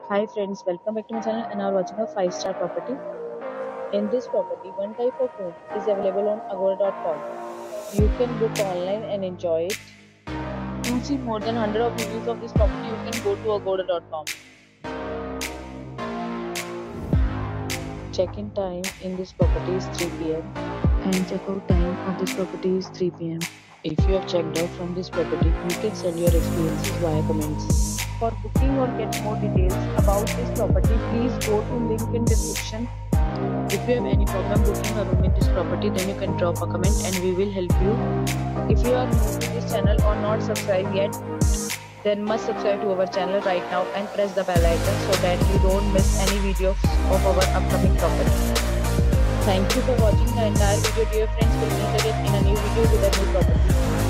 Hi friends, welcome back to my channel and are watching a 5-star property. In this property, one type of room is available on Agoda.com. You can book online and enjoy it. To see more than 100 of reviews of this property, you can go to Agoda.com. Check-in time in this property is 3 p.m. and check-out time of this property is 3 p.m. If you have checked out from this property, you can send your experiences via comments. For booking or get more details about this property, please go to link in description. If you have any problem booking a room in this property, then you can drop a comment and we will help you. If you are new to this channel or not subscribed yet, then must subscribe to our channel right now and press the bell icon so that you don't miss any videos of our upcoming property. Thank you for watching the entire video. Dear friends, will meet again in a new video with a new property.